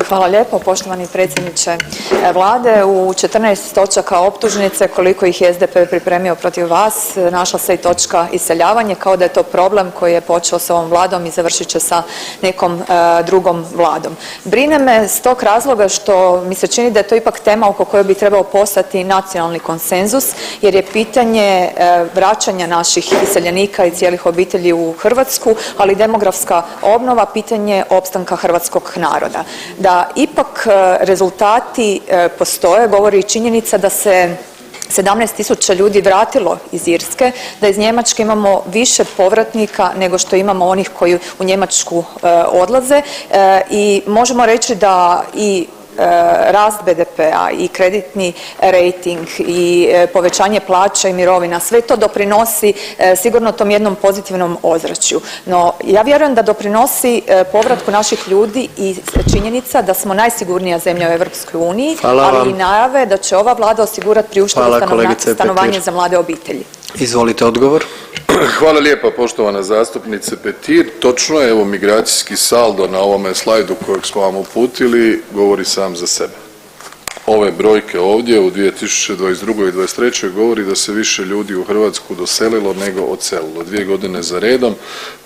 Hvala lijepo poštovani predsjedniče Vlade. U 14 točaka optužnice koliko ih je SDP pripremio protiv vas našla se i točka iseljavanje kao da je to problem koji je počeo s ovom Vladom i završit će sa nekom drugom Vladom. Brine me s tog razloga što mi se čini da je to ipak tema oko koje bi trebao postati nacionalni konsenzus jer je pitanje vraćanja naših iseljenika i cijelih obitelji u Hrvatsku, ali i demografska obnova pitanje opstanka hrvatskog naroda. Da ipak rezultati postoje govori i činjenica da se 17.000 ljudi vratilo iz Irske, da iz Njemačke imamo više povratnika nego što imamo onih koji u Njemačku odlaze i možemo reći da i rast BDP-a i kreditni rejting i povećanje plaća i mirovina, sve to doprinosi sigurno tom jednom pozitivnom ozračju. No, ja vjerujem da doprinosi povratku naših ljudi i činjenica da smo najsigurnija zemlja u Europskoj uniji, ali i najave da će ova Vlada osigurati priuštivo stanovanje za mlade obitelji. Izvolite odgovor. Hvala lijepa poštovana zastupnice Petir. Točno je, evo migracijski saldo na ovome slajdu kojeg smo vam uputili govori sam za sebe. Ove brojke ovdje u 2022. i 2023. govori da se više ljudi u Hrvatsku doselilo nego odselilo. 2 godine za redom.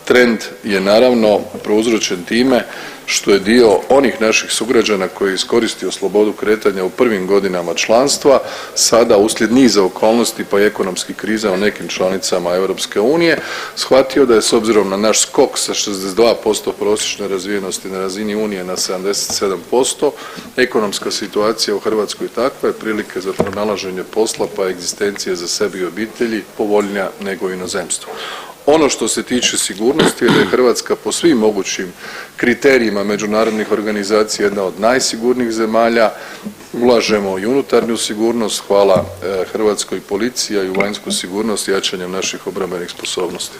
Trend je naravno prouzročen time što je dio onih naših sugrađana koji je iskoristio slobodu kretanja u prvim godinama članstva sada uslijed niza okolnosti pa i ekonomskih kriza u nekim članicama Europske unije shvatio da je s obzirom na naš skok sa 62% prosječne razvijenosti na razini Unije na 77% ekonomska situacija u Hrvatskoj takva je prilike za pronalaženje posla pa egzistencije za sebe i obitelji povoljnija nego u inozemstvu. Ono što se tiče sigurnosti je da je Hrvatska po svim mogućim kriterijima međunarodnih organizacija jedna od najsigurnijih zemalja. Ulažemo i unutarnju sigurnost, hvala hrvatskoj policiji i u vanjsku sigurnost jačanjem naših obrambenih sposobnosti.